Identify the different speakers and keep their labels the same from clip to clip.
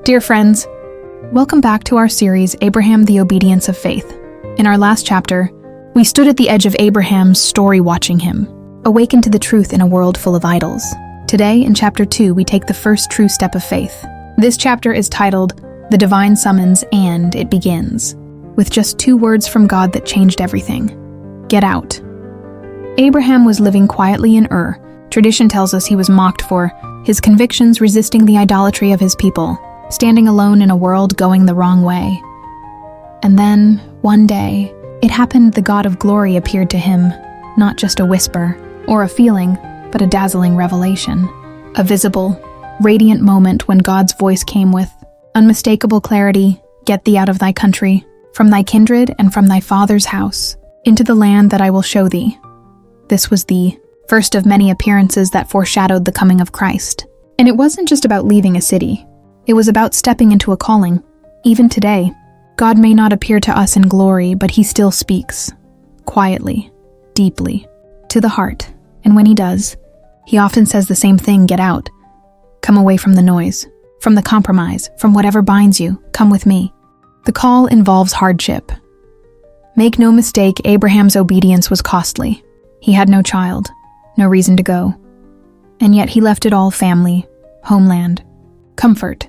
Speaker 1: Dear friends, welcome back to our series, Abraham, the Obedience of Faith. In our last chapter, we stood at the edge of Abraham's story watching him, awakened to the truth in a world full of idols. Today, in chapter 2, we take the first true step of faith. This chapter is titled, The Divine Summons, and it begins with just 2 words from God that changed everything. Get out. Abraham was living quietly in Ur. Tradition tells us he was mocked for his convictions resisting the idolatry of his people, standing alone in a world going the wrong way. And then, one day, it happened the God of glory appeared to him, not just a whisper or a feeling, but a dazzling revelation. A visible, radiant moment when God's voice came with unmistakable clarity, "Get thee out of thy country, from thy kindred and from thy father's house, into the land that I will show thee." This was the first of many appearances that foreshadowed the coming of Christ. And it wasn't just about leaving a city. It was about stepping into a calling. Even today, God may not appear to us in glory, but he still speaks, quietly, deeply, to the heart. And when he does, he often says the same thing: get out. Come away from the noise, from the compromise, from whatever binds you. Come with me. The call involves hardship. Make no mistake, Abraham's obedience was costly. He had no child, no reason to go. And yet he left it all: family, homeland, comfort.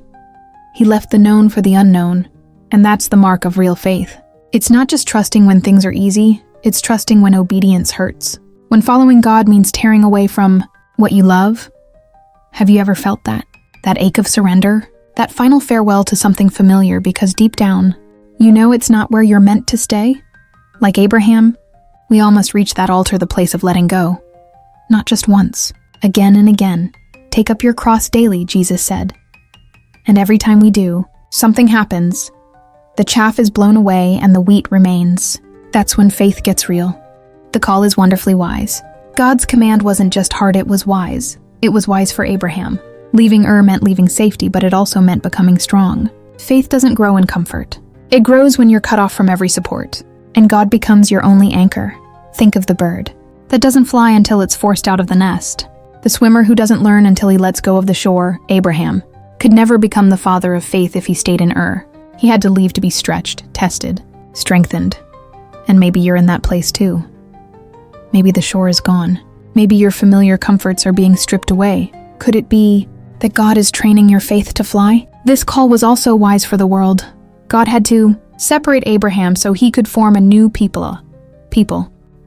Speaker 1: He left the known for the unknown, and that's the mark of real faith. It's not just trusting when things are easy, it's trusting when obedience hurts. When following God means tearing away from what you love. Have you ever felt that? That ache of surrender? That final farewell to something familiar because deep down, you know it's not where you're meant to stay? Like Abraham, we all must reach that altar, the place of letting go. Not just once, again and again. Take up your cross daily, Jesus said. And every time we do, something happens. The chaff is blown away and the wheat remains. That's when faith gets real. The call is wonderfully wise. God's command wasn't just hard, it was wise. It was wise for Abraham. Leaving Ur meant leaving safety, but it also meant becoming strong. Faith doesn't grow in comfort. It grows when you're cut off from every support, and God becomes your only anchor. Think of the bird that doesn't fly until it's forced out of the nest. The swimmer who doesn't learn until he lets go of the shore. Abraham could never become the father of faith if he stayed in Ur. He had to leave to be stretched, tested, strengthened. And maybe you're in that place too. Maybe the shore is gone. Maybe your familiar comforts are being stripped away. Could it be that God is training your faith to fly? This call was also wise for the world. God had to separate Abraham so he could form a new people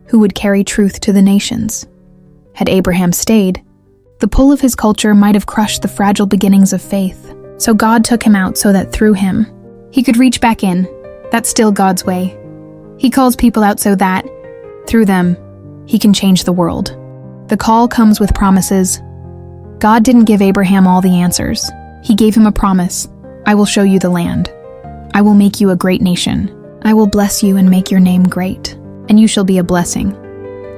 Speaker 1: who would carry truth to the nations. Had Abraham stayed, the pull of his culture might have crushed the fragile beginnings of faith. So God took him out so that through him, he could reach back in. That's still God's way. He calls people out so that, through them, he can change the world. The call comes with promises. God didn't give Abraham all the answers. He gave him a promise. I will show you the land. I will make you a great nation. I will bless you and make your name great, and you shall be a blessing.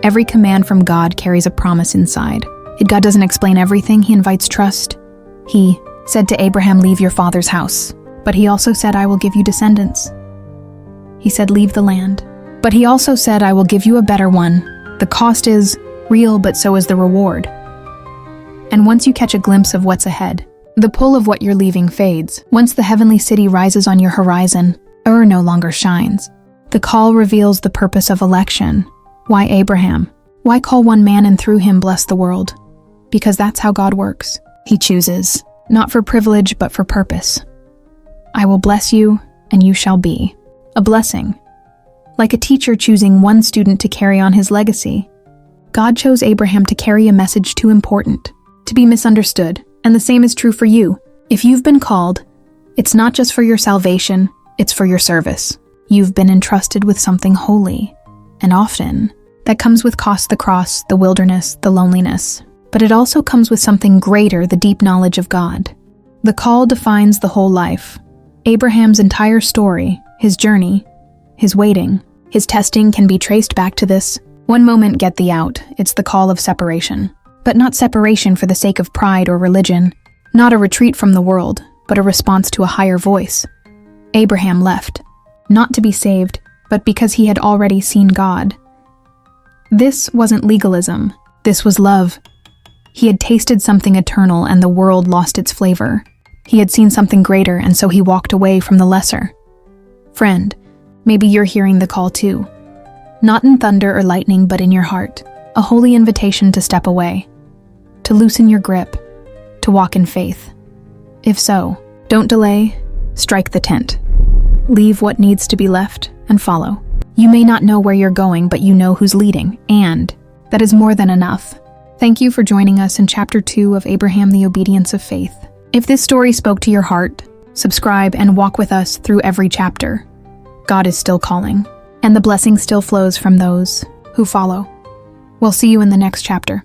Speaker 1: Every command from God carries a promise inside. God doesn't explain everything, he invites trust. He said to Abraham, leave your father's house. But he also said, I will give you descendants. He said, leave the land. But he also said, I will give you a better one. The cost is real, but so is the reward. And once you catch a glimpse of what's ahead, the pull of what you're leaving fades. Once the heavenly city rises on your horizon, Ur no longer shines. The call reveals the purpose of election. Why Abraham? Why call one man and through him bless the world? Because that's how God works. He chooses, not for privilege, but for purpose. I will bless you, and you shall be a blessing. Like a teacher choosing one student to carry on his legacy, God chose Abraham to carry a message too important to be misunderstood, and the same is true for you. If you've been called, it's not just for your salvation, it's for your service. You've been entrusted with something holy, and often, that comes with cost: the cross, the wilderness, the loneliness. But it also comes with something greater: the deep knowledge of God. The call defines the whole life. Abraham's entire story, his journey, his waiting, his testing can be traced back to this. One moment, get thee out. It's the call of separation. But not separation for the sake of pride or religion. Not a retreat from the world, but a response to a higher voice. Abraham left, not to be saved, but because he had already seen God. This wasn't legalism. This was love. He had tasted something eternal and the world lost its flavor. He had seen something greater, and so he walked away from the lesser. Friend, maybe you're hearing the call too. Not in thunder or lightning, but in your heart. A holy invitation to step away, to loosen your grip, to walk in faith. If so, don't delay, strike the tent. Leave what needs to be left and follow. You may not know where you're going, but you know who's leading, and that is more than enough. Thank you for joining us in Chapter 2 of Abraham, the Obedience of Faith. If this story spoke to your heart, subscribe and walk with us through every chapter. God is still calling, and the blessing still flows from those who follow. We'll see you in the next chapter.